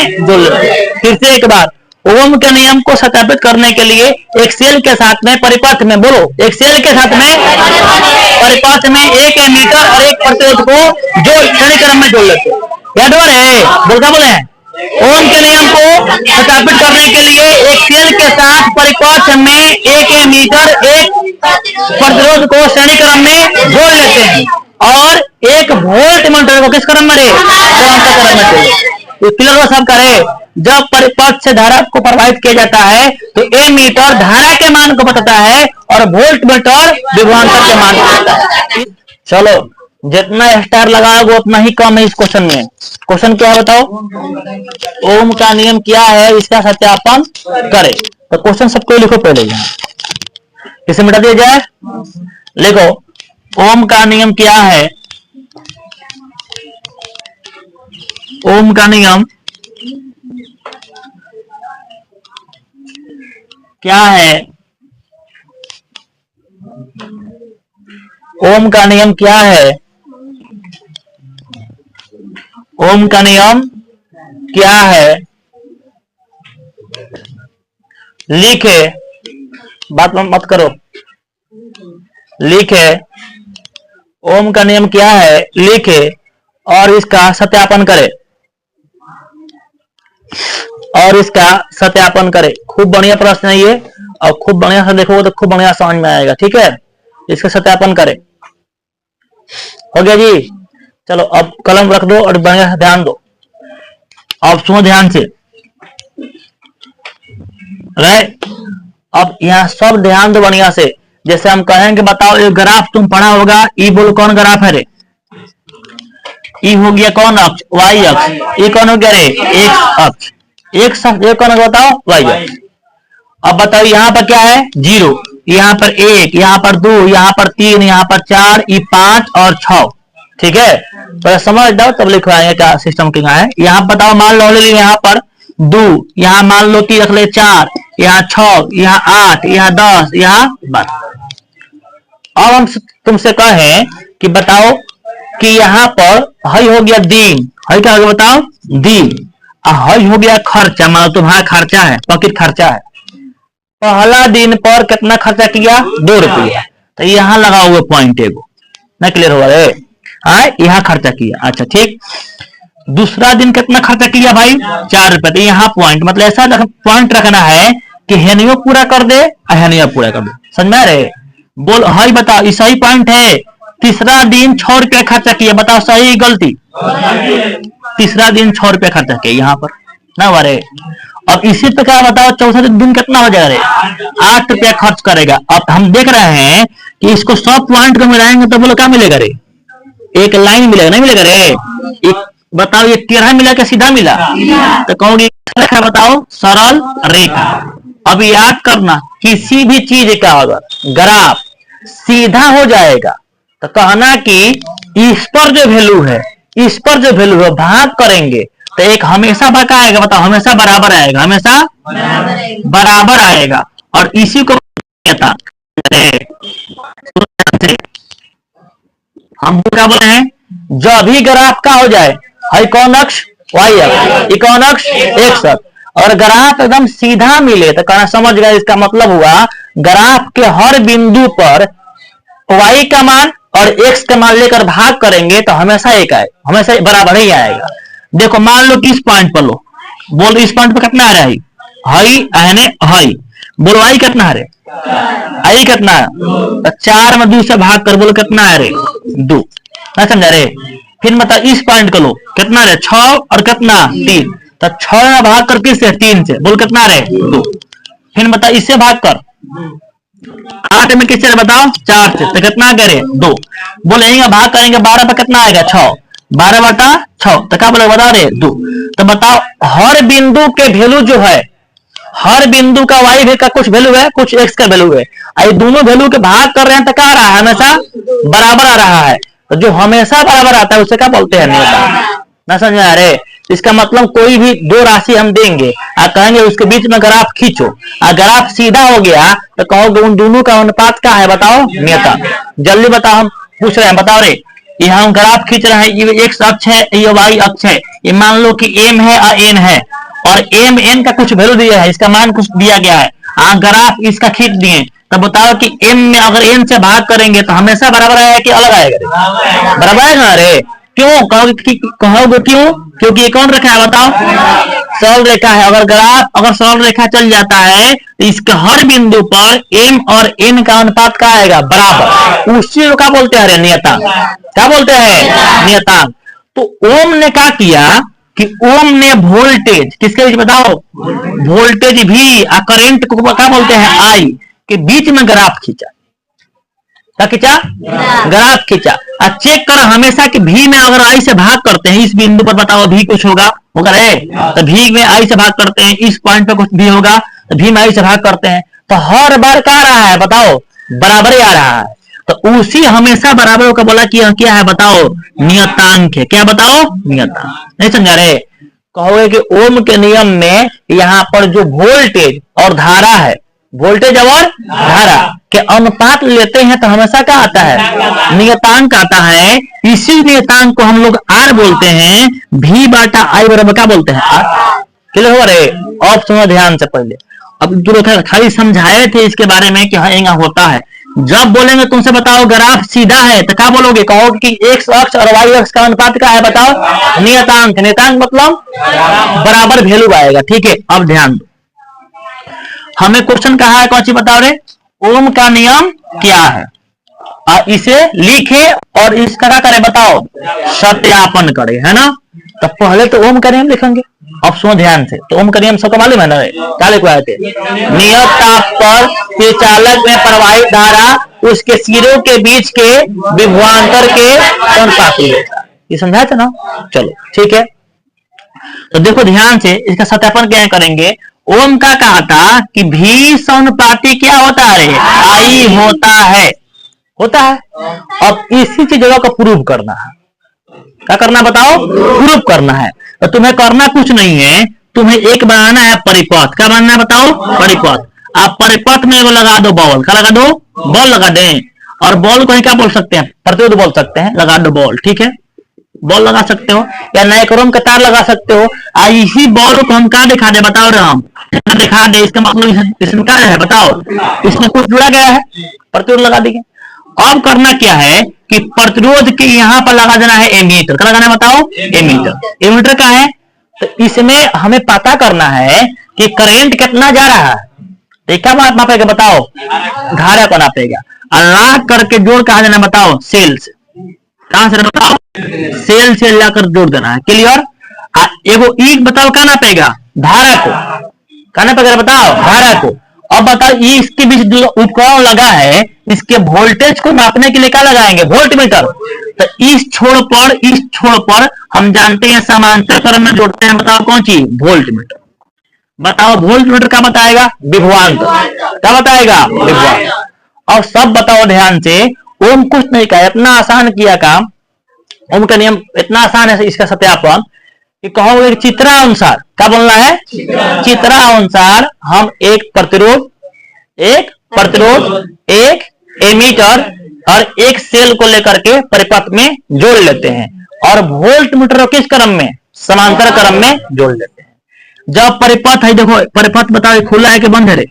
में जोड़ लेते हैं। फिर से एक बार, ओम के नियम को सत्यापित करने के लिए एक सेल के साथ में परिपथ में, बोलो, एक सेल के साथ में परिपथ में एक एमीटर और एक प्रतिरोध को जो श्रेणी क्रम में जोड़ लेते हैं। याद है, बोलता बोले हैं, ओम के नियम को सत्यापित करने के लिए एक सेल के साथ परिपथ में एक एमीटर एक प्रतिरोध को श्रेणी क्रम में जोड़ लेते हैं और एक वोल्ट मीटर को किस क्रम में रे, क्रम में। तो क्लियर हुआ सब करे। जब परिपथ से धारा को प्रवाहित किया जाता है तो एमीटर धारा के मान को बताता है और वोल्ट मीटर विभवांतर के मान को बताता है। चलो, जितना स्टार लगाओगे उतना ही कम है इस क्वेश्चन में। क्वेश्चन क्या है बताओ? ओम का नियम क्या है, इसका सत्यापन करें। तो क्वेश्चन सबको लिखो पहले, इसे मिटा दिया जाए। लिखो, ओम का नियम क्या है? ओम का नियम क्या है? ओम का नियम क्या है? ओम का नियम क्या है? लिखे, बात मत करो, लिखे ओम का नियम क्या है, लिखे और इसका सत्यापन करे, और इसका सत्यापन करे। खूब बढ़िया प्रश्न है ये, और खूब बढ़िया से देखोगे तो खूब बढ़िया समझ में आएगा। ठीक है, इसका सत्यापन करे। हो गया जी। चलो अब कलम रख दो और बढ़िया से ध्यान दो। अब सुनो ध्यान से, राइट। अब यहाँ सब ध्यान दो बढ़िया से। जैसे हम कहेंगे बताओ ये ग्राफ तुम पढ़ा होगा, ई बोलो कौन ग्राफ है रे? ई हो गया कौन अक्ष? वाई अक्ष। ये कौन हो गया रे? एक्स अक्ष। एक शब्द एक कौन बताओ? वाई अक्ष। अब बताओ यहाँ पर क्या है? 0, यहाँ पर 1, यहाँ पर 2, यहाँ पर 3, यहाँ पर 4, ये 5 और 6। ठीक है, तो समझ जाओ तब लिखवाएंगे क्या सिस्टम क्या है। यहाँ बताओ, मान लो यहाँ पर 2, यहाँ मान लो 3 रख ले 4, यहाँ 6, यहाँ 8, यहाँ 10, यहाँ 12। अब हम तुमसे कहें कि बताओ कि यहाँ पर हई हो गया दिन, हई क्या हो गया बताओ? दिन। हई हो गया खर्चा, मान लो तुम्हारा खर्चा है, पॉकेट खर्चा है। पहला दिन पर कितना खर्चा किया? 2 रुपया। तो यहाँ लगा हुआ पॉइंट एगो, ना क्लियर हुआ रे? यहाँ खर्चा किया। अच्छा ठीक। दूसरा दिन कितना खर्चा किया भाई? 4 रुपया। तो यहाँ पॉइंट, मतलब ऐसा पॉइंट रखना है कि हेनियो पूरा कर दे, हेनियो पूरा कर दे। समझ में आ रहे? बोल हई बताओ, सही पॉइंट है। तीसरा दिन 6 रुपया खर्चा किया, बताओ सही गलती? तीसरा दिन 6 रुपया खर्चा किया यहाँ पर, ना वारे। अब इसी प्रकार बताओ चौथा दिन कितना हो जाएगा रे? 8 रुपया खर्च करेगा। अब हम देख रहे हैं कि इसको सब पॉइंट को मिलाएंगे तो बोलो क्या मिलेगा रे? एक लाइन मिलेगा, नहीं मिलेगा रे? एक बताओ, ये टेढ़ा मिला क्या सीधा मिला? तो कहोगे रेखा, बताओ सरल रेखा। अब याद करना, किसी भी चीज का अगर ग्राफ सीधा हो जाएगा तो कहना कि इस पर जो वैल्यू है, इस पर जो वैल्यू है भाग करेंगे तो एक हमेशा भाग आएगा। बताओ, हमेशा बराबर आएगा, हमेशा बराबर आएगा। और इसी को हम क्या बोले हैं? जब भी ग्राफ का हो जाए, हई कौन अक्ष? वाई अक्ष। कौन अक्ष? एक्स अक्ष। और ग्राफ एकदम सीधा मिले तो कहना समझ गए, इसका मतलब हुआ ग्राफ के हर बिंदु पर वाई का मान और एक्स का मान लेकर भाग करेंगे तो हमेशा एक आए, हमेशा बराबर ही आएगा। देखो मान लो कि इस पॉइंट पर लो, बोल इस पॉइंट पर कितना आ रहा है? हई आने हई, बोलो आई कितना है? आई कितना है? 4 में 2 से भाग कर, बोलो कितना है रे? 2। ना समझा रे? फिर मतलब इस पॉइंट को लो, कितना रे? 6 और कितना? 3। तो 6 में भाग कर किससे? 3 से, बोल कितना रे? 2। फिर बता इससे भाग कर 8 में किससे बताओ? 4 से, तो कितना करे? 2। बोलेंगे भाग करेंगे 12 पर कितना आएगा? 6। 12 बटा 6, तो क्या बोले? बता रहे 2। तो बताओ हर बिंदु के वैल्यू जो है, हर बिंदु का वाई का कुछ वैल्यू है, कुछ एक्स का वैल्यू है। ये दोनों वैल्यू के भाग कर रहे हैं तो क्या आ रहा है? हमेशा बराबर आ रहा है। तो जो हमेशा बराबर आता है उसे क्या बोलते हैं? ना समझ में आ रहे? इसका मतलब कोई भी 2 राशि हम देंगे और कहेंगे उसके बीच में ग्राफ खींचो, और ग्राफ सीधा हो गया तो कहोगे उन दोनों का अनुपात क्या है? बताओ नियता। जल्दी बताओ, हम पूछ रहे हैं, बताओ रे। यहाँ हम ग्राफ खींच रहे हैं, ये एक्स अक्ष है, ये वाई अक्ष है। ये मान लो कि एम है और एन है, और एम एन का कुछ वैल्यू दिया है, इसका मान कुछ दिया गया है, ग्राफ इसका खींच दिए, तब बताओ कि एम में अगर एन से भाग करेंगे तो हमेशा बराबर आएगा कि अलग आएगा? बराबर आएगा। अरे क्यों कहोगे क्यों? क्योंकि ये कौन रेखा है बताओ? सरल रेखा है। अगर ग्राफ अगर सरल रेखा चल जाता है तो इसके हर बिंदु पर एम और एन का अनुपात क्या आएगा? बराबर। उसी को क्या बोलते हैं? नियतांक। क्या बोलते हैं? नियतांक। तो ओम ने क्या किया कि ओम ने वोल्टेज किसके बीच बताओ? वोल्टेज भी और करंट को क्या बोलते हैं? आई के बीच में ग्राफ खींचा। क्या खींचा? ग्राफ खींचा। और चेक कर हमेशा कि भी में अगर आई से भाग करते हैं इस बिंदु पर बताओ भी कुछ होगा रे, तो भी में आई से भाग करते हैं, इस पॉइंट पे कुछ भी होगा तो भी में आई से भाग करते हैं, तो हर बार क्या आ रहा है बताओ? बराबर ही आ रहा है। तो उसी हमेशा बराबर का बोला कि क्या है बताओ? नियतांक है। क्या बताओ? नियतांक। नहीं समझा रे? कहोगे कि ओम के नियम में यहाँ पर जो वोल्टेज और धारा है, वोल्टेज और धारा के अनुपात लेते हैं तो हमेशा क्या आता है? नियतांक आता है। इसी नियतांक को हम लोग आर बोलते हैं, भी बाटा आई बराबर क्या बोलते हैं? आर। क्लियर हो रहे? अब सुनो ध्यान से पहले, अब जो खाली समझाए थे इसके बारे में कि हाँ यहाँ होता है। जब बोलेंगे तुमसे बताओ ग्राफ सीधा है तो क्या बोलोगे? कहोगे कि एक्स अक्ष और वाई अक्ष का अनुपात क्या है बताओ? नियतांक। नियतांक मतलब बराबर वैल्यू आएगा। ठीक है, अब ध्यान दो, हमें क्वेश्चन कहा है, कौन सी बताओ रे? ओम का नियम क्या है? इसे लिखे और इसका क्या करे बताओ? सत्यापन करे, है ना? तो पहले तो ओम का नियम लिखेंगे। अब सुनो ध्यान से, तो ओम का नियम सबको मालूम है ना? क्या लिखवाए थे? नियत ताप पर चालक में प्रवाहित धारा उसके सिरों के बीच के विभवांतर के अनुपाती होता है। ये समझाया था ना? चलो ठीक है, तो देखो ध्यान से, इसका सत्यापन क्या करेंगे। ओम का कहा था कि भी समानुपाती क्या होता है? आई होता है। होता है। अब इसी की जगह को प्रूव करना है। क्या करना बताओ? प्रूव करना है। तो तुम्हें करना कुछ नहीं है, तुम्हें एक बनाना है परिपथ। क्या बनाना है बताओ? परिपथ। आप परिपथ में वो लगा दो बॉल। क्या लगा दो? बॉल लगा दें। और बॉल को क्या बोल सकते हैं? प्रतिरोध बोल सकते हैं। लगा दो बॉल। ठीक है, बॉल लगा सकते हो या नाइक्रोम का तार लगा सकते हो। इसी बॉल को हम क्या दिखा दे बताओ रे? हम दिखा दे। इसका मतलब इसमें क्या है बताओ? इसमें कुछ जुड़ा गया है, प्रतिरोध लगा देंगे। अब करना क्या है कि प्रतिरोध के यहाँ पर लगा देना है एमीटर। क्या लगाना है बताओ? एमीटर। एमीटर का है तो इसमें हमें पता करना है कि करंट कितना जा रहा है। तो क्या नापेगा बताओ? धारा को नापेगा। और लाख करके जोड़ कहा देना बताओ? सेल से। कहां से बताओ? सेल से लाकर जोड़ देना है। क्लियर? एगो ईक बताओ क्या नापेगा? धारा को। क्या नापेगा बताओ? धारा को। अब बताओ इसके बीच जो उपकरण लगा है इसके वोल्टेज को मापने के लिए क्या लगाएंगे? वोल्टमीटर। तो इस छोर पर हम जानते हैं समांतर क्रम में जोड़ते हैं। बताओ कौन सी? वोल्टमीटर। बताओ वोल्टमीटर क्या बताएगा? विभवांतर। क्या बताएगा? विभवांतर। और सब बताओ ध्यान से, ओम कुछ नहीं कहा, इतना आसान किया काम। ओम का नियम इतना आसान है इसका सत्यापन कि कहोगे चित्रानुसार। क्या बोलना है? चित्रानुसार हम एक प्रतिरोध, एक एमीटर और एक सेल को लेकर के परिपथ में जोड़ लेते हैं और वोल्टमीटर किस क्रम में? समांतर क्रम में जोड़ लेते हैं। जब परिपथ है, देखो परिपथ बताओ खुला है कि बंद है रे?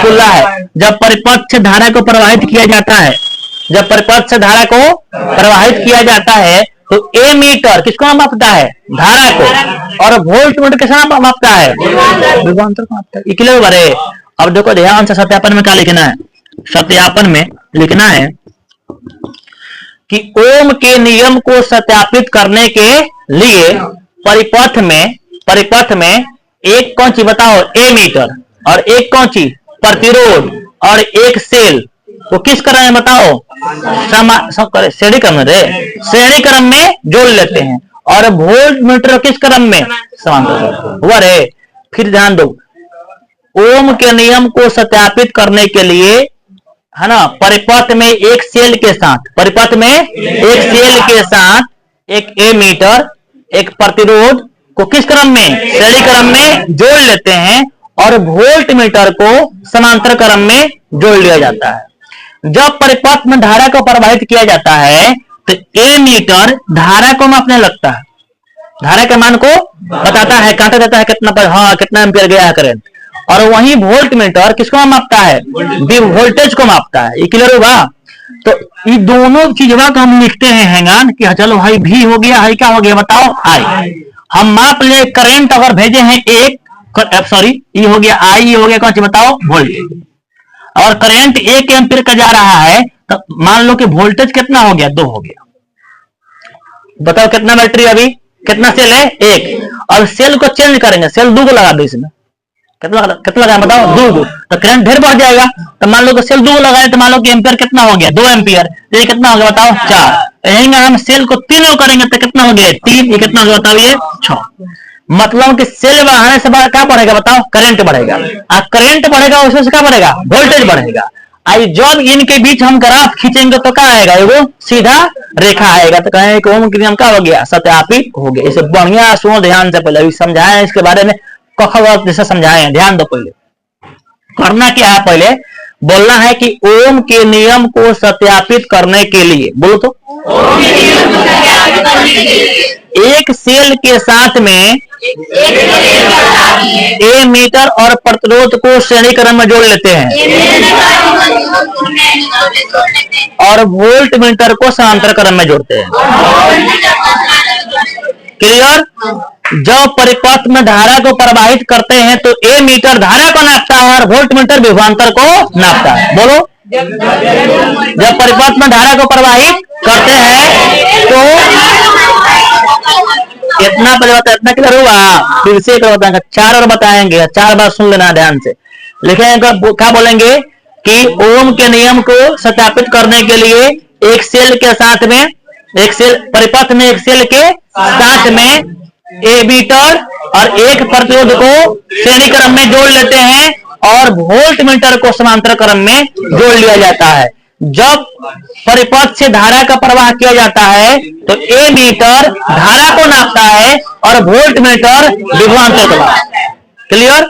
खुला है। जब परिपथ से धारा को प्रवाहित किया जाता है, जब परिपथ से धारा को प्रवाहित किया जाता है तो एमीटर किसको मापता है? धारा को। और वोल्टमीटर किसको मापता है? विभवांतर को मापता है। क्लियर बारे? अब देखो ध्यान से, सत्यापन में क्या लिखना है? सत्यापन में लिखना है कि ओम के नियम को सत्यापित करने के लिए परिपथ में एक कौन सी बताओ? एमीटर और एक कौन सी? प्रतिरोध और एक सेल को किस क्रम में बताओ? श्रेणी क्रम में। श्रेणी क्रम में जोड़ लेते हैं। और वोल्टमीटर किस क्रम में? समांतर हुआ रे? फिर ध्यान दो, ओम के नियम को सत्यापित करने के लिए, है ना, परिपथ में एक सेल के साथ एक एमीटर, एक प्रतिरोध को किस क्रम में? श्रेणी क्रम में जोड़ लेते हैं और वोल्टमीटर को समांतर क्रम में जोड़ लिया जाता है। जब परिपथ में धारा को प्रवाहित किया जाता है तो एमीटर धारा को मापने लगता है। धारा के मान को बताता है, कांटा देता है कितना पर, हाँ कितना एम्पियर गया है करंट। और वही वोल्ट मीटर किसको मापता है, वोल्टेज को मापता है। ये क्लियर होगा। तो ये दोनों चीजों को हम लिखते हैं हैंगान कि चलो भाई भी हो गया, हाई क्या हो गया बताओ, आई। हम माप ले करंट अगर भेजे हैं एक, सॉरी ये हो गया आई, ये हो गया कौन सी बताओ, वोल्टेज। और करंट 1 एम्पीयर का जा रहा है तो मान लो कि वोल्टेज कितना हो गया, 2 हो गया। बताओ कितना बैटरी, अभी कितना सेल है, 1। और सेल को चेंज करेंगे, सेल 2 को लगा दो इसमें, कितना लगा बताओ, 2। तो करंट ढेर बढ़ जाएगा। तो मान लो कि सेल 2 लगाए तो मान लो कि एम्पियर कितना हो गया, 2 एम्पियर। तो ये कितना हो गया बताओ, 4। यही हम सेल को 3 करेंगे तो कितना हो गया, 3। ये कितना हो गया बताओ, ये 6। मतलब कि सेल बढ़ाने से क्या बढ़ेगा बताओ, करंट बढ़ेगा। करंट बढ़ेगा उसमें से क्या बढ़ेगा, वोल्टेज बढ़ेगा। आई जब इनके बीच हम ग्राफ खींचेंगे तो क्या आएगा, एगो सीधा रेखा आएगा। तो कहेंगे कि ओम के नियम क्या हो गया, सत्यापित हो गया। इसे बढ़िया सुनो ध्यान से, पहले अभी समझाएं इसके बारे में, कखा जैसे समझाएं, ध्यान दो। पहले करना क्या है, पहले बोलना है कि ओम के नियम को सत्यापित करने के लिए, बोलो तो, एक सेल के साथ में ए मीटर और प्रतिरोध को श्रेणी क्रम में जोड़ लेते हैं और वोल्ट मीटर को समांतर क्रम में जोड़ते हैं। क्लियर। जब परिपथ में धारा को प्रवाहित करते हैं तो ए मीटर धारा को नापता है और वोल्ट मीटर विभवांतर को नापता है। बोलो, जब परिपथ में धारा को प्रवाहित करते हैं तो कितना परिवर्तन, इतना क्लियर हुआ। फिर से बताएंगे, 4 और बताएंगे, 4 बार सुन लेना ध्यान से। लिखेंगे क्या बोलेंगे कि ओम के नियम को सत्यापित करने के लिए एक सेल के साथ में, एक सेल परिपथ में एक सेल के साथ में ए मीटर और एक प्रतिरोध को श्रेणी क्रम में जोड़ लेते हैं और वोल्ट मीटर को समांतर क्रम में जोड़ लिया जाता है। जब परिपथ से धारा का प्रवाह किया जाता है तो ए मीटर धारा को नापता है और वोल्ट मीटर विभवांतर को नापता है। क्लियर।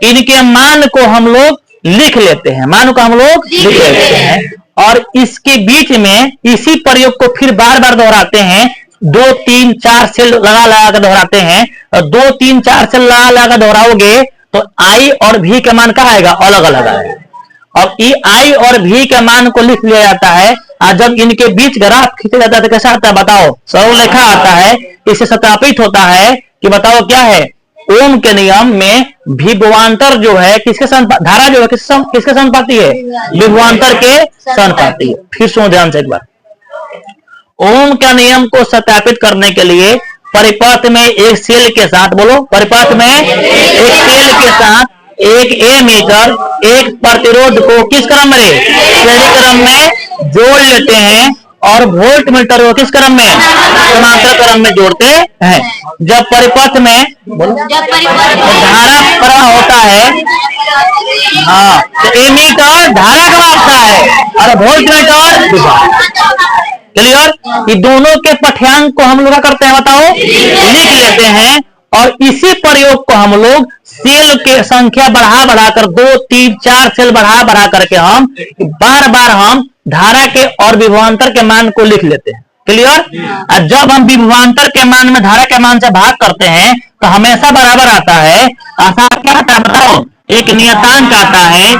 इनके मान को हम लोग लिख लेते हैं, मान को हम लोग लिख लेते हैं और इसके बीच में इसी प्रयोग को फिर बार बार दोहराते हैं। 2 3 4 सेल लगा लगा कर दोहराते हैं और 2 3 4 सेल लगा लगा कर दोहराओगे तो आई और भी का मान क्या आएगा, अलग अलग आएगा। अब ई आई और भी के मान को लिख लिया जाता है और जब इनके बीच ग्राफ खींचा जाता है तो कैसा आता है बताओ, सरल रेखा आता है। इससे सत्यापित होता है कि बताओ क्या है, ओम के नियम में विभवांतर जो है किसके धारा जो है किसके समानुपाती है, विभवांतर के समानुपाती है। फिर सुनो ध्यान से एक बार, ओम का नियम को सत्यापित करने के लिए परिपथ में एक सेल के साथ, बोलो परिपथ में एक सेल के साथ एक ए मीटर एक प्रतिरोध को किस क्रम में, श्रेणी क्रम में जोड़ लेते हैं और वोल्ट मीटर को किस क्रम में, समांतर क्रम में जोड़ते हैं। जब परिपथ में धारा प्रवाह होता है, हाँ, तो ए मीटर धारा का मापता है और वोल्ट मीटर। क्लियर। ये दोनों के पाठ्यांक को हम लोग करते हैं बताओ, लिख लेते हैं और इसी प्रयोग को हम लोग सेल के संख्या बढ़ा बढ़ाकर 2 3 4 सेल बढ़ा बढ़ा करके हम बार बार हम धारा के और विभवांतर के मान को लिख लेते हैं। क्लियर। और जब हम विभवांतर के मान में धारा के मान से भाग करते हैं तो हमेशा बराबर आता है। ऐसा क्या आता है बताओ, एक नियतांक आता है।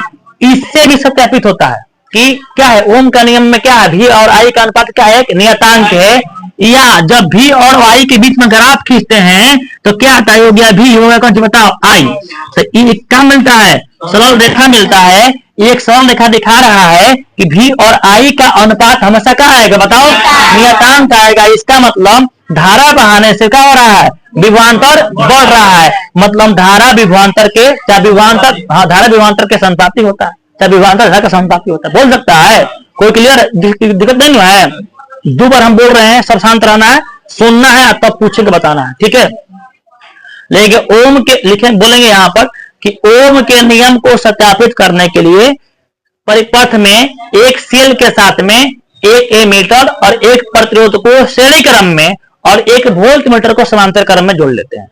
इससे भी सत्यापित होता है कि क्या है, ओम का नियम में क्या है, भी और आई का अनुपात क्या है, एक नियतांक है। या जब भी और आई के बीच में ग्राफ खींचते हैं तो क्या आता है, हो गया भी, हो गया कौन सी बताओ, आई। तो ये क्या मिलता है, सरल रेखा मिलता है। एक सरल रेखा दिखा रहा है कि भी और आई का अनुपात हमेशा क्या आएगा बताओ, नियतांक आएगा। इसका मतलब धारा बहाने से क्या हो रहा है, विभवांतर बढ़ रहा है। मतलब धारा विभवांतर के, चाहे विभवांतर, हाँ धारा विभवांतर के समानुपाती होता है, चाहे विभवांतर धारा का समानुपाती होता है। बोल सकता है कोई, क्लियर, दिक्कत नहीं है। 2 बार हम बोल रहे हैं, सब शांत रहना है, सुनना है, तब पूछ के बताना है, ठीक है। लेकिन ओम के लिखे बोलेंगे यहां पर कि ओम के नियम को सत्यापित करने के लिए परिपथ में एक सेल के साथ में एक ए मीटर और एक प्रतिरोध को श्रेणी क्रम में और एक वोल्ट मीटर को समांतर क्रम में जोड़ लेते हैं।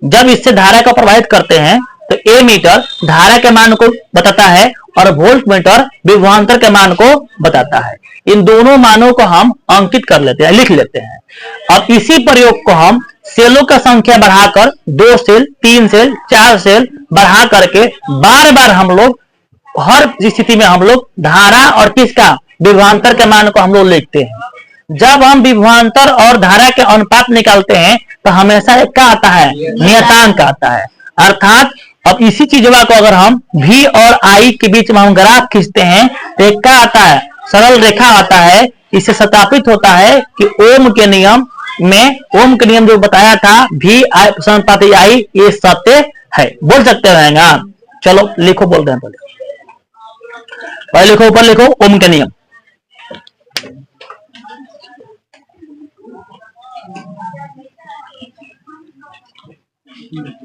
जब इससे धारा को प्रवाहित करते हैं तो ए मीटर धारा के मान को बताता है और वोल्ट मीटर विभवांतर के मान को बताता है। इन दोनों मानों को हम अंकित कर लेते हैं, लिख लेते हैं। अब इसी प्रयोग को हम सेलों का संख्या बढ़ाकर 2 सेल, 3 सेल, 4 सेल बढ़ा करके बार बार हम लोग हर स्थिति में हम लोग धारा और किसका विभवांतर के मान को हम लोग लिखते हैं। जब हम विभवांतर और धारा के अनुपात निकालते हैं तो हमेशा एक क्या आता है, नियतांक आता है। अर्थात अब इसी चीजवा को अगर हम V और I के बीच में हम ग्राफ खींचते हैं तो एक क्या आता है, सरल रेखा आता है। इससे सत्यापित होता है कि ओम के नियम में, ओम के नियम जो बताया था V I समानुपाती I, ये सत्य है। बोल सकते रहेगा। चलो लिखो, बोलते हैं पहले लिखो, ऊपर लिखो ओम के नियम।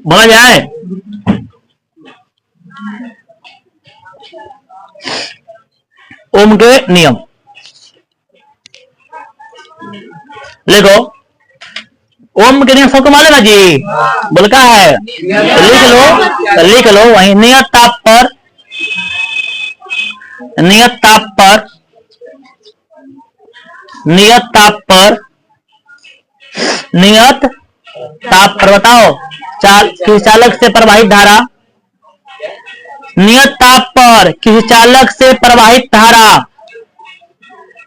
बोला जाए ओम के नियम लिखो। ओम के नियम सबको मालूम है जी, बोल का है, लिख लो वही। नियत ताप पर, नियत ताप पर, नियत ताप पर, नियत ताप पर बताओ किसी चालक से प्रवाहित धारा, नियत ताप पर किसी चालक से प्रवाहित धारा,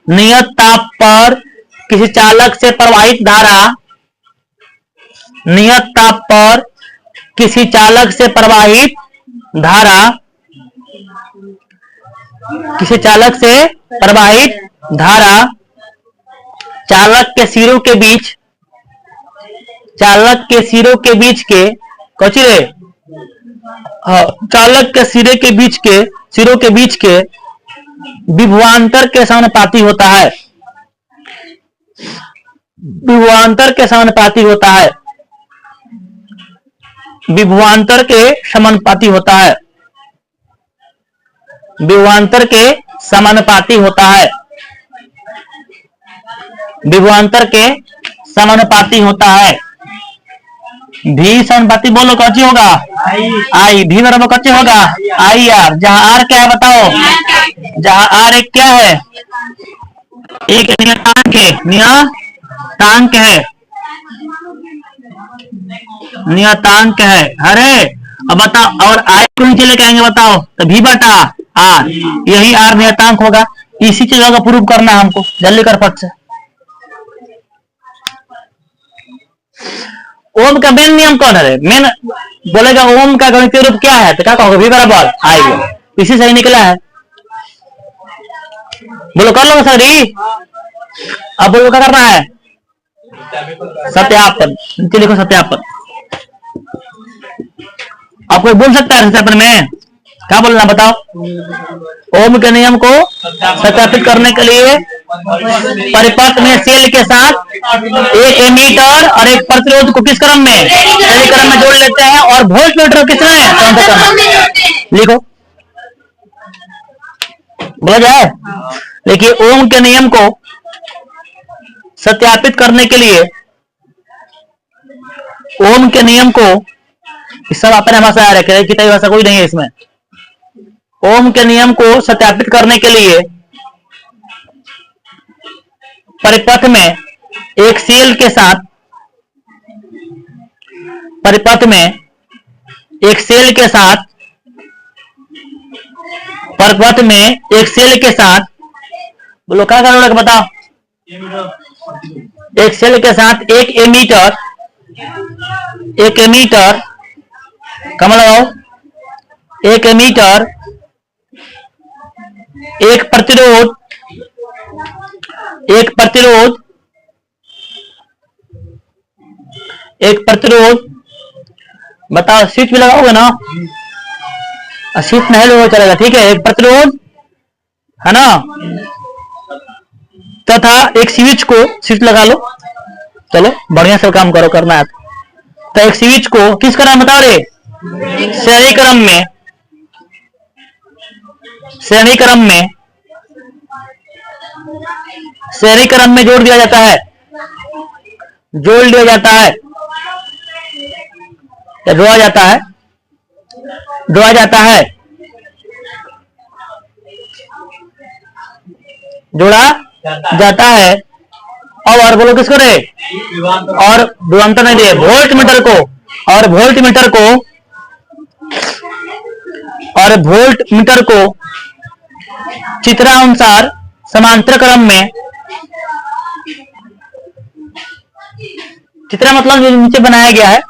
नियत ताप पर किसी चालक से प्रवाहित धारा, नियत ताप पर किसी चालक से प्रवाहित धारा, किसी चालक से प्रवाहित धारा चालक के सिरों के बीच, चालक के सिरों के बीच के कचरे, चालक के सिरे के बीच के, सिरों के बीच के विभवांतर के समानुपाती होता है, विभवांतर के समानुपाती होता है, विभवांतर के समानुपाती होता है, विभवांतर के समानुपाती होता है, विभवांतर के समानुपाती होता है। भी समानुपाती बोलो कौन सी होगा, आई। भी बराबर कौन सी होगा, आई आर। जहां आर क्या है बताओ, जहां आर एक क्या है, एक नियतांक है, नियतांक है, नियतांक है। अरे अब बताओ, और आई को नीचे लेके आएंगे बताओ तो भी बटा आर, यही आर नियतांक होगा। इसी चीज का प्रूव करना है हमको, जल्दी कर फट से। ओम का मेन नियम कौन है, मेन बोलेगा ओम का गणितीय रूप क्या है तो क्या कहोगे, भी बराबर आई। इसी से ही निकला है। बोलो कर लो सर। अब बोलो क्या करना है, सत्यापन। नीचे लिखो सत्यापन। आपको बोल सकता है सत्यापन में क्या बोलना बताओ। ओम के नियम को सत्यापित करने के लिए परिपथ में सेल के साथ एक एमीटर और एक प्रतिरोध को किस क्रम में, श्रेणी क्रम में जोड़ लेते हैं और वोल्टमीटर किस में लिखो, बोला जाए। देखिए ओम के नियम को सत्यापित करने के लिए, ओम के नियम को, इस सब अपने भाषा आ रखे, किताबी भाषा कोई नहीं है इसमें। ओम के नियम को सत्यापित करने के लिए परिपथ में एक सेल के साथ, परिपथ में एक सेल के साथ, परिपथ में एक सेल के साथ, बोलो क्या करना है बताओ। एक सेल के साथ एक एमीटर, एक एमीटर कम लगाओ, एक एमीटर, एक प्रतिरोध, एक प्रतिरोध, एक प्रतिरोध बताओ। स्विच भी लगाओगे ना, स्विच नहीं लगाओ चलेगा, ठीक है। एक प्रतिरोध है ना, तथा एक स्विच को, स्विच लगा लो, चलो बढ़िया से काम करो, करना है तो। एक स्विच को किस क्रम बताओ रे, श्रेणी क्रम में, श्रेणी क्रम में, श्रेणी क्रम में जोड़ दिया जाता है, जोड़ दिया जाता है या जोड़ा जाता है, जोड़ा जाता है, जोड़ा जाता है और बोलो किसको रे, और विभवांतर नहीं दे, वोल्ट मीटर को, और वोल्ट मीटर को, और वोल्ट मीटर को चित्रानुसार समांतर क्रम में, चित्र मतलब जो नीचे बनाया गया है,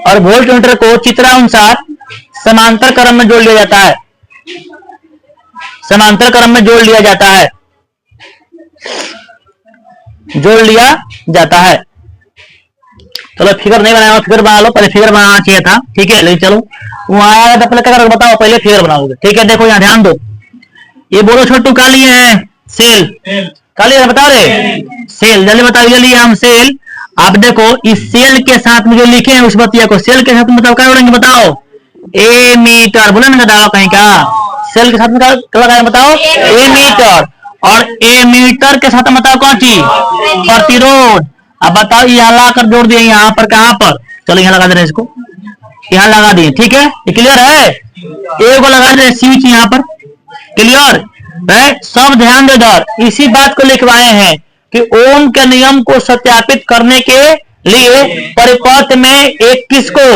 और वोल्ट मीटर को चित्रानुसार समांतर क्रम में जोड़ लिया जाता है, समांतर क्रम में जोड़ लिया जाता है, जोड़ लिया जाता है। चलो फिगर नहीं बनाया, फिगर बना लो, पहले फिगर बनाना चाहिए था, ठीक है। लेकिन चलो वहां आया था, पहले क्या करोगे बताओ, पहले फिगर बनाओगे, ठीक है। देखो यहाँ ध्यान दो, ये बोलो छोटू का लिए है सेल, का लिए बताओ रे सेल, जल्दी बताओ, जल्दी हम सेल। आप देखो इस सेल के साथ में जो लिखे हैं उस बतिया को सेल के साथ में बताओ क्या जोड़ेंगे, बताओ ए मीटर, बोले ना दावा कहीं का, सेल के साथ में क्या लगाए बताओ ए मीटर, और ए मीटर के साथ बताओ कौन चीज प्रतिरोध। अब बताओ यहाँ लाकर जोड़ दिए, यहाँ पर कहां पर, चलो यहाँ लगा दे रहे इसको, यहाँ लगा दिए, ठीक है। ये क्लियर है, ए को लगा दे स्विच यहाँ पर, क्लियर है। सब ध्यान दे इधर, इसी बात को लिखवाए हैं कि ओम के नियम को सत्यापित करने के लिए परिपथ में एक किसको,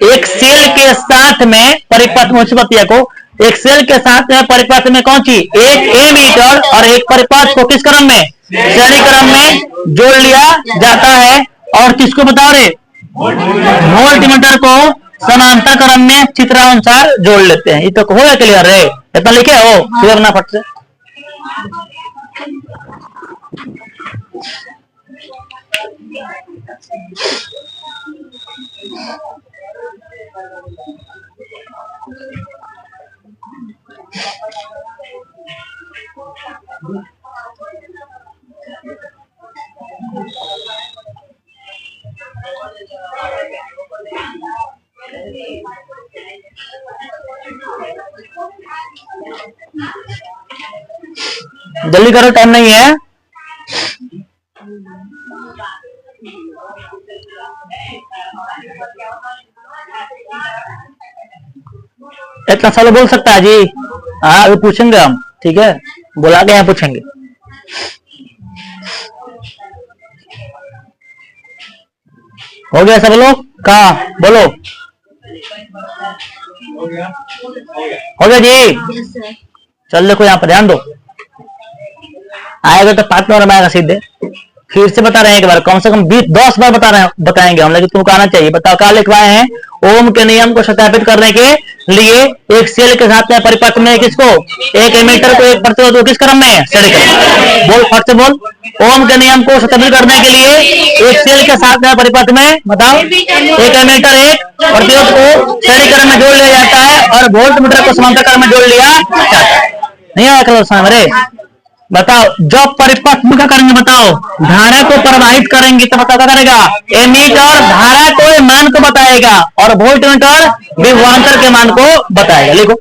एक सेल के साथ में परिपथ मुसीबतिया को, एक सेल के साथ में परिपथ में कौन सी एक ए मीटर और एक परिपथ को किस क्रम में, श्रेणी क्रम में जोड़ लिया जाता है। और किसको बताओ रे, वोल्ट मीटर को समांतर क्रम में चित्रानुसार जोड़ लेते हैं। ये तो हो गया क्लियर रे, इतना लिखे हो फिर ना फट से। जल्दी करो, टाइम नहीं है। इतना सालों बोल सकता है जी, हाँ अभी पूछेंगे हम, ठीक है, बुला के यहाँ पूछेंगे। हो गया सब लोग का, बोलो हो गया जी। चल देखो यहाँ पर ध्यान दो, आएगा तो 5 नंबर में आएगा सीधे। फिर से बता रहे हैं एक बार, कम से कम 20-10 बार बताएंगे हम, लेकिन तुमको आना चाहिए। बताओ क्या लिखवाए हैं, ओम के नियम को सत्यापित करने के लिए एक सेल के साथ में परिपथ में किसको, एक एमीटर को एक प्रतिरोध को किस क्रम में, श्रेणी क्रम। बोल फट से बोल, ओम के नियम को सत्यापित करने के लिए एक सेल के साथ में परिपथ में बताओ एक एमीटर एक प्रतिरोध को श्रेणी क्रम में जोड़ लिया जाता है, और वोल्ट मीटर को समांतर क्रम में जोड़ लिया जाता है। नहीं आया कल सामने, बताओ जब परिपथ में क्या करेंगे, बताओ धारा को प्रवाहित करेंगे तो बताओ क्या करेगा, एमीटर धारा को मान को बताएगा और वोल्ट मीटर विभवांतर के मान को बताएगा। लिखो,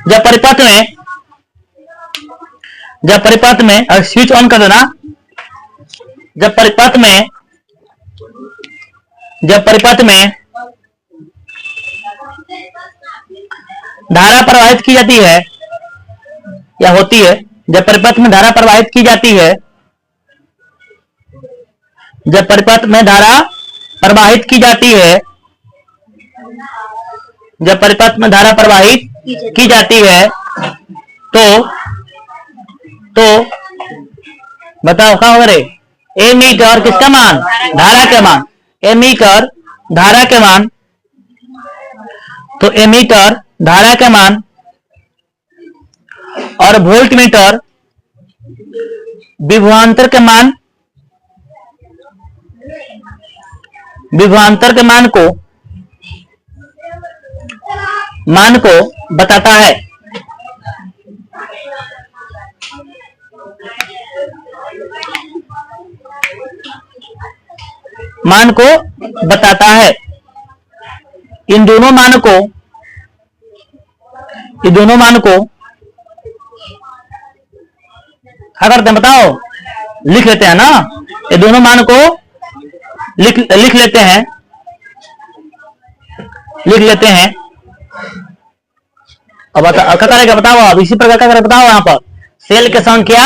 जब परिपथ में और स्विच ऑन कर देना, जब परिपथ में धारा प्रवाहित की जाती है या होती है, जब परिपथ में धारा प्रवाहित की जाती है, जब परिपथ में धारा प्रवाहित की जाती है, जब परिपथ में धारा प्रवाहित की जाती है तो बताओ क्या होगा रे, एमीटर किसका मान, धारा के मान, एमीटर धारा के मान, तो एमीटर धारा के मान और वोल्ट मीटर विभवांतर के मान, विभवांतर के मान को बताता है। मान को बताता है। इन दोनों मान को क्या करते हैं बताओ, लिख लेते हैं ना, ये दोनों मान को लिख लेते हैं, अब क्या करेगा बताओ, अब इसी प्रकार क्या करेगा बताओ, यहाँ पर सेल की संख्या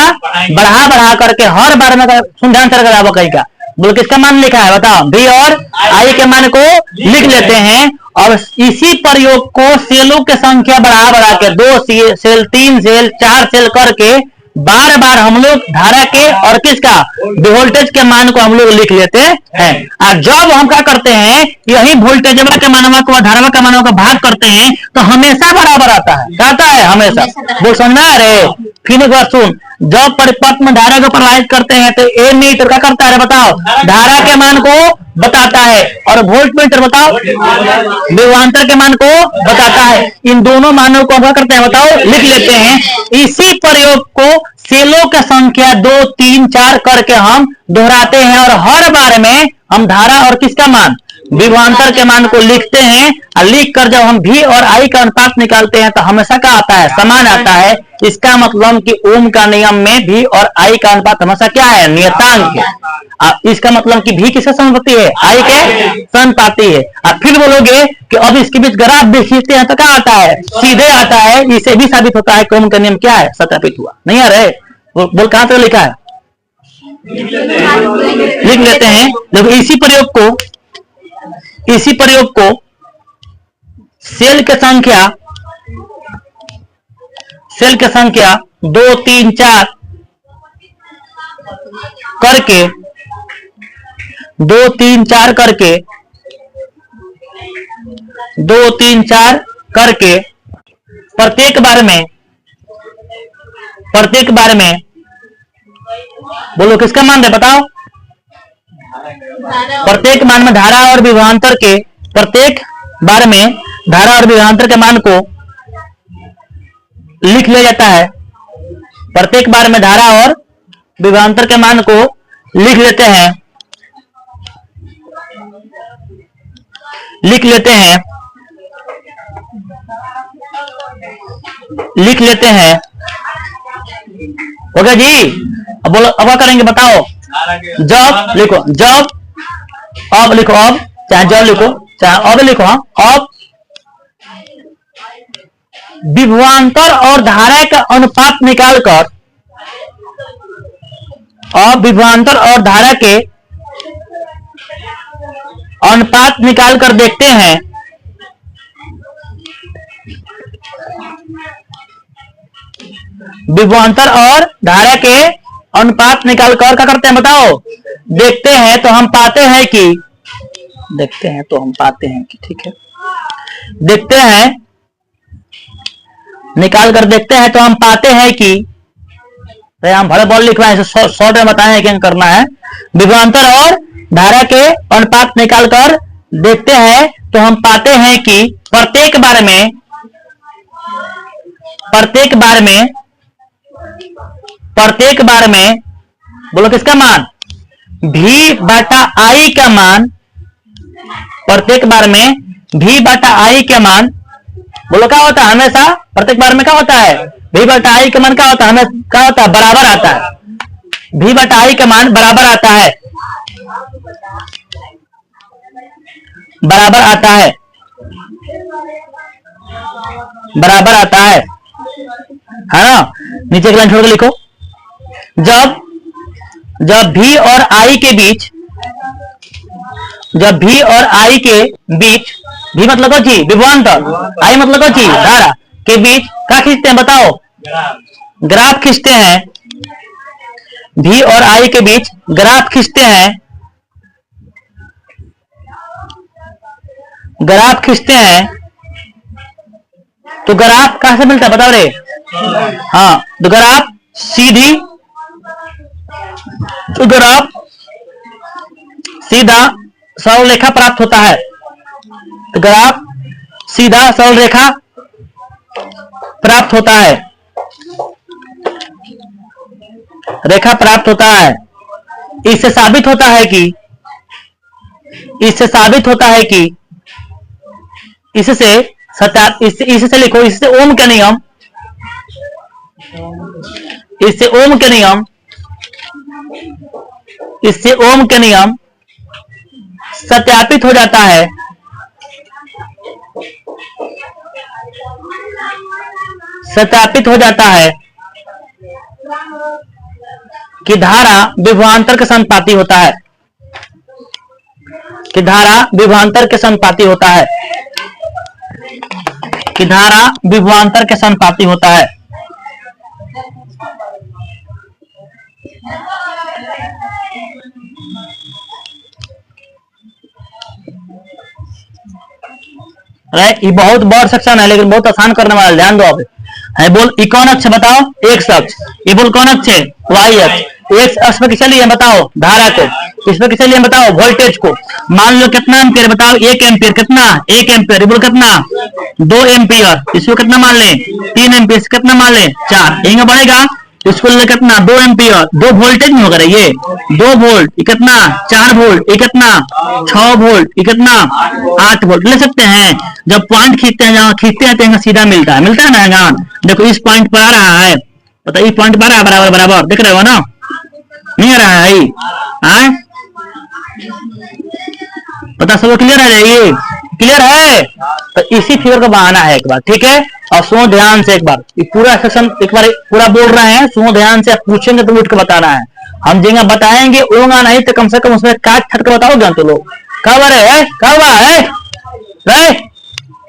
बढ़ा बढ़ा करके हर बार में सुन ध्यान से लगाओ कहीं का बोलो किसका मान लिखा है बताओ भी और आई के मान को लिख लेते हैं और इसी प्रयोग को सेलों की संख्या बढ़ा बढ़ा के 2 सेल 3 सेल 4 सेल करके बार बार हम लोग धारा के और किसका वोल्टेज के मान को हम लोग लिख लेते हैं। और जब हम क्या करते हैं यही वोल्टेज के मानों को धारा के मानों का भाग करते हैं तो हमेशा बराबर आता है कहता है हमेशा वो समझना है। फिर एक बार सुन जब परिपथ में धारा को प्रवाहित करते हैं तो ए मीटर क्या करता है बताओ धारा के मान को बताता है और वोल्ट मीटर बताओ विभवांतर के मान को बताता है। इन दोनों मानों को क्या करते हैं बताओ लिख लेते हैं। इसी प्रयोग को सेलों की संख्या 2 3 4 करके हम दोहराते हैं और हर बार में हम धारा और किसका मान विभवांतर के मान को लिखते हैं और लिख कर जब हम भी और आई का अनुपात निकालते हैं तो हमेशा क्या आता है समान आता है। इसका मतलब कि ओम का नियम में भी और आई का अनुपात हमेशा क्या है नियतांक है। इसका मतलब कि भी किसका समानुपाती है आई के समानुपाती है। अब फिर बोलोगे कि अब इसके बीच ग्राफ भी खींचते हैं तो क्या आता है सीधे आता है। इसे भी साबित होता है कि ओम का नियम क्या है सत्यापित हुआ नहीं आ रहे बोल कहां तक लिखा है लिख लेते हैं। जब इसी प्रयोग को सेल की संख्या 2 3 4 करके 2 3 4 करके 2 3 4 करके प्रत्येक बार में बोलो किसका मान है बताओ प्रत्येक मान में धारा और विभवांतर के प्रत्येक बार में धारा और विभवांतर के मान को लिख लिया जाता है। प्रत्येक बार में धारा और विभवांतर के मान को लिख लेते हैं ओके जी। अब बोलो अब क्या करेंगे बताओ जब लिखो अब लिखो अब चाहे जब लिखो चाहे अब लिखो अब विभवांतर और धारा का अनुपात निकालकर अब विभवांतर और धारा के अनुपात निकालकर देखते हैं विभवांतर और धारा के अनुपात निकालकर क्या करते हैं बताओ देखते हैं तो हम पाते हैं कि ठीक है देखते हैं निकाल कर देखते हैं तो हम पाते हैं कि हम भले बॉल लिख रहे हैं शॉर्ट में बताएं क्या करना है। विभवांतर और धारा के अनुपात निकालकर देखते हैं तो हम पाते हैं कि प्रत्येक बार में बोलो किसका मान भी बटा आई का मान प्रत्येक बार में भी बटा आई का मान बोलो क्या होता है हमेशा प्रत्येक बार में क्या होता है भी बटा आई का मान क्या होता है हमें क्या होता है बराबर आता है। भी बटा आई का मान बराबर आता है है ना। नीचे की लाइन छोड़ के लिखो जब भी और आई के बीच भी मतलब को चीज विभवांतर आई मतलब को चीज धारा के बीच क्या खींचते हैं बताओ ग्राफ खींचते हैं। भी और आई के बीच ग्राफ खींचते हैं तो ग्राफ कहां से मिलता है बताओ रे हाँ तो ग्राफ सीधा सरल रेखा प्राप्त होता है। तो ग्राफ सीधा सरल रेखा प्राप्त होता है। इससे साबित होता है कि इससे लिखो इससे ओम के नियम सत्यापित हो जाता है। कि धारा विभवांतर के समानुपाती होता है, कि धारा विभवांतर के समानुपाती होता है, कि धारा विभवांतर के समानुपाती होता है। ये बहुत बड़ा सेक्शन है लेकिन बहुत आसान करने वाला, ध्यान दो आप। है बोल ई कौन अक्ष बताओ, एक्स अक्ष। ये बोल कौन अक्ष है, वाई अक्ष। एक्स अक्ष पे किसे लिए बताओ, धारा को। इस पे किसे लिए बताओ, वोल्टेज को। मान लो कितना एम्पियर बताओ, 1 एम्पियर। कितना, 1 एम्पियर। ये बोल कितना, 2 एम्पियर। इसको कितना मान ले, 3 एम्पियर। कितना मान ले, 4। यहीं बढ़ेगा इसको ले कितना, 2 एम्पियर। 2 वोल्टेज में होगा ये 2 वोल्ट। ये कितना, 4 वोल्ट। ये कितना, 6 वोल्ट। ये कितना, 8 वोल्ट ले सकते हैं। जब पॉइंट खींचते हैं, जहाँ खींचते हैं तो सीधा मिलता है ना यहाँ। देखो इस पॉइंट पर आ रहा है, पता इस पॉइंट पर आ रहा है, बराबर बराबर देख रहे हो ना, नहीं आ रहा है पता सब क्लियर है, ये क्लियर है। तो इसी फिगर को बनाना है एक बार, ठीक है। और सुनो ध्यान से एक बार, ये पूरा सेक्शन एक बार पूरा बोल रहे हैं, सुनो ध्यान से। पूछेंगे तो उठ के बताना है, हम जिंगा बताएंगे ओंगा नहीं तो कम से कम उसमें काट छट के बताओगे तो लोग खबर है, कब है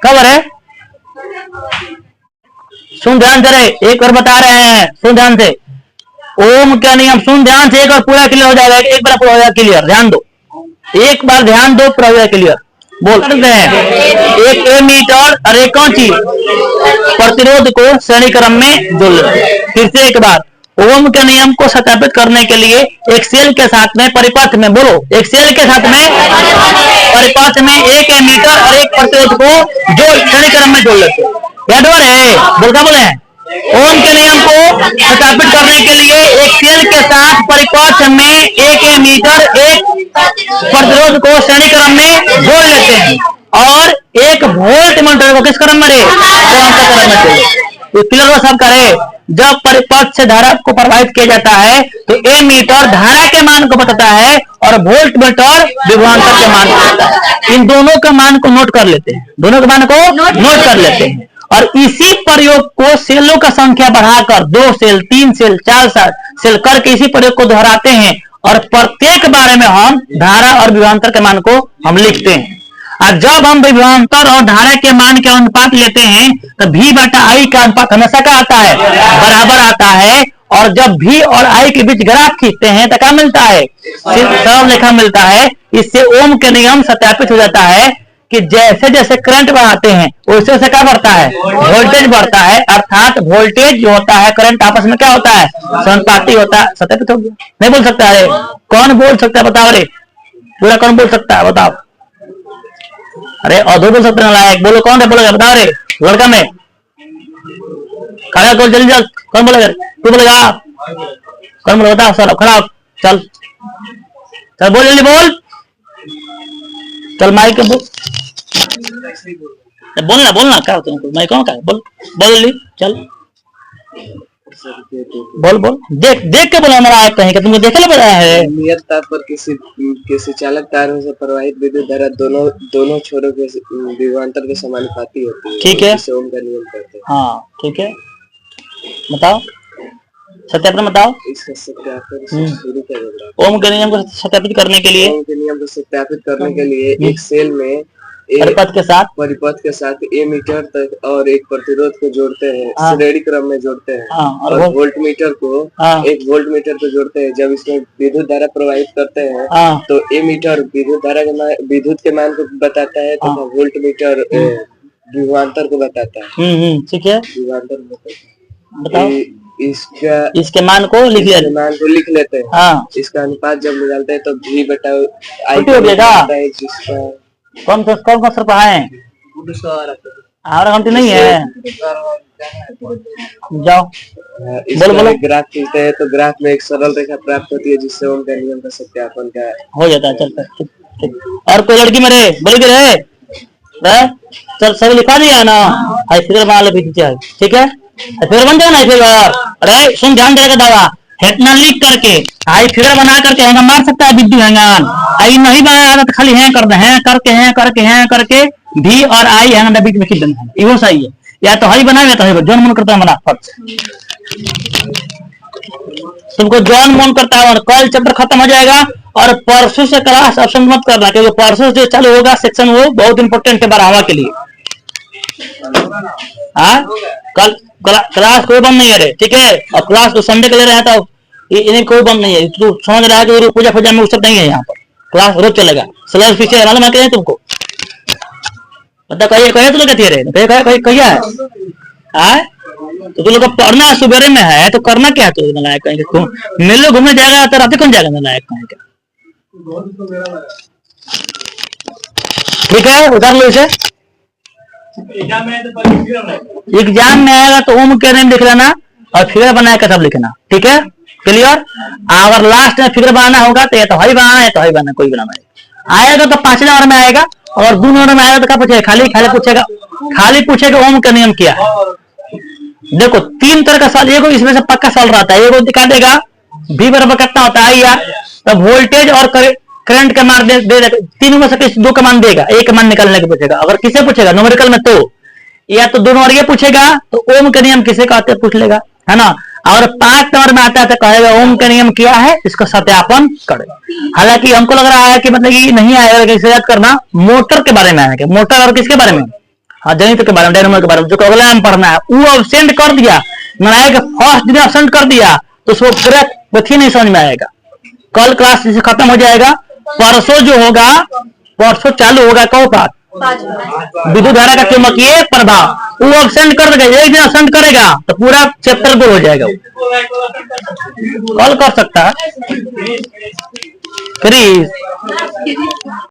खबर है। सुन ध्यान से, एक बार बता रहे हैं, सुन ध्यान से। ओम का नियम सुन ध्यान से, एक बार पूरा क्लियर हो जाएगा, एक बार पूरा हो जाएगा क्लियर। ध्यान दो, एक बार ध्यान दो, पूरा हो जाएगा क्लियर। बोल सकते हैं, एक एमीटर और एक कौन चीज, प्रतिरोध को श्रेणी क्रम में जोड़ लेते हैं। फिर से एक बार, ओम के नियम को सत्यापित करने के लिए एक सेल के साथ में परिपथ में, बोलो एक सेल के साथ में परिपथ में एक एमीटर और एक प्रतिरोध को जो श्रेणी क्रम में जोड़ लेते हैं। याद है, बोल क्या बोले, ओम के नियम को सत्यापित करने के लिए एक सेल के साथ परिपथ में एक एमीटर एक प्रतिरोध को श्रेणी क्रम में जोड़ लेते हैं और एक वोल्ट मीटर को किस क्रम में, क्लियर सब करे। जब परिपथ से धारा को प्रवाहित किया जाता है तो एमीटर धारा के मान को बताता है और वोल्ट मीटर विभवांतर के मान को बताता है। इन दोनों के मान को नोट कर लेते हैं, दोनों के मान को नोट कर लेते हैं। और इसी प्रयोग को सेलों का संख्या बढ़ाकर 2 सेल 3 सेल 4 सेल करके इसी प्रयोग को दोहराते हैं और प्रत्येक बारे में हम धारा और विभवांतर के मान को हम लिखते हैं। और जब हम विभवांतर और धारा के मान के अनुपात लेते हैं तो V बटा I का अनुपात हमेशा क्या आता है, बराबर आता है। और जब V और I के बीच ग्राफ खींचते हैं तो क्या मिलता है, सरल रेखा मिलता है। इससे ओम के नियम सत्यापित हो जाता है कि जैसे जैसे करंट बढ़ाते हैं वैसे वैसे क्या बढ़ता है, वोल्टेज बढ़ता है। अर्थात वोल्टेज जो होता है करंट आपस में क्या होता है, समानुपाती होता है। सत्यापित हो गया, नहीं बोल सकता है, कौन बोल सकता है बताओ रे, पूरा कौन बोल सकता है बताओ। अरे अधो बोल सकते हैं लायक, बोलो कौन है, बोलेगा बताओ रे लड़का में खड़ा कौन, जल्दी चल कौन बोलेगा, तू बोलेगा कौन बोलेगा बताओ। सर खड़ा चल चल बोल जल्दी बोल, चल माइक बोल, बोलना बोलना क्या होता है, माइक कौन का बोल बोल जल्दी चल बोल बोल, देख देख के बोला मेरा कहीं का, तुमको देखे बताया है। नियत तार पर किसी चालक तार में से प्रवाहित विद्युत धारा दोनों छोरों के विभवांतर के समानुपाती होती है। ठीक है, इसे ओम का नियम कहते हैं। हाँ ठीक है, बताओ सत्यापन बताओ। इसका सत्यापन शुरू करेंगे। ओम के नियम को सत्यापित करने के लिए, ओम के नियम को सत्यापित करने के लिए एक सेल में परिपथ के साथ एमीटर तक और एक प्रतिरोध को जोड़ते हैं, श्रेणी क्रम में जोड़ते हैं। और वोल्ट मीटर को एक वोल्ट मीटर को जोड़ते हैं। जब इसमें विद्युत धारा प्रवाहित करते हैं तो एमीटर विद्युत धारा के विद्युत के मान को बताता है तथा वोल्ट मीटर विभवांतर को बताता है। ठीक है, विभवांतर बताओ। इसके मान को लिख लेते हैं। इसका अनुपात जब निकालते हैं तो V बटा I जिसका कौन कौन सर पढ़ाए हमारा गलती नहीं है, जाओ बोलो बोलो। ग्राफ खींचते हैं तो ग्राफ में एक सरल रेखा प्राप्त होती है जिससे ओम का नियम का सत्यापन का हो जाता है। चल और कोई लड़की मेरे बोल के रहे चल सब लिखा दिया ना, फिगर बना ले पीछे, ठीक है फिगर बन जाए ना फिगर। अरे सुन ध्यान देगा दावा, हेटना लिख करके आई फिगर बना करके हैंगा मार सकता है बिद्दू हैंगान। आई नहीं बनाया तो खाली हैं कर दे, हैं करके भी और आई हैंगा बीच में खींच देना, ये सही है। या तो हई बनाए या तो हई जो मन करता है बना फट। तुमको जॉन मन करता है और कल चैप्टर खत्म हो जाएगा। और परसों से क्लास ऑप्शन मत करना, क्योंकि परसों जो चालू होगा सेक्शन वो बहुत इंपॉर्टेंट है 12वां के लिए। कल क्लास कोई बंद नहीं है रे, ठीक है। और क्लास तो संडे के ले रहे हैं तो इन्हें कोई बंद नहीं है। तू समझ रहा है कि पूजा पूजा में उत्सव नहीं है यहाँ पर, क्लास रोज चलेगा। सिलेबस पीछे मालूम है कि तुमको? मतलब कहिए कहिए, तुम कहती है कहिए है तो तुम लोग को पढ़ना सुबेरे में है तो करना क्या है? तो नलायक कहीं मेले घूमने जाएगा तो रात कौन जाएगा नलायक कहीं का? ठीक है, उतार लो इसे। एग्जाम में आएगा तो ओम के नेम लिख लेना और फिगर बनाया का सब लिखना, ठीक है, क्लियर। अगर लास्ट में फिगर बनाना होगा तो ये तो हाई बनाना है, तो हाई बनाना, कोई बनाना आएगा तो 5 नंबर में आएगा। और 2 नंबर में आएगा तो क्या पूछेगा? खाली पूछेगा ओम का नियम क्या है। देखो 3 तरह का सवाल, एगो इसमें से पक्का सवाल रहता है। एगो दिखा देगा V बराबर कितना होता है यार, तो वोल्टेज और करंट का मान दे 3 में से किसी 2 का मान देगा, एक मान निकालने के पूछेगा। अगर किसे पूछेगा न्यूमेरिकल में तो या तो 2 नंबर ये पूछेगा तो ओम का नियम किसे कहते पूछ लेगा, है ना। और 5 नंबर में आता है तो कहेगा ओम का नियम क्या है, इसका सत्यापन करे। हालांकि हमको लग रहा है कि मतलब ये नहीं आएगा, कैसे याद करना, मोटर के बारे में आएगा। मोटर और किसके बारे में? हाँ, जनित्र के बारे में, डायनामो के बारे में, जो अगला में पढ़ना है। वो अब्सेंट कर दिया, नारायण का फर्स्ट दिन अब्सेंट कर दिया तो उसको पूरा बच्ची नहीं समझ में आएगा। कल क्लास खत्म हो जाएगा। परसों जो होगा, परसों चालू होगा कौ पाठ, विद्युत धारा का चुंबकीय प्रभाव। वो अब्सेंट कर देगा, एक दिन अब्सेंट करेगा तो पूरा चैप्टर को हो जाएगा। कल कर सकता है।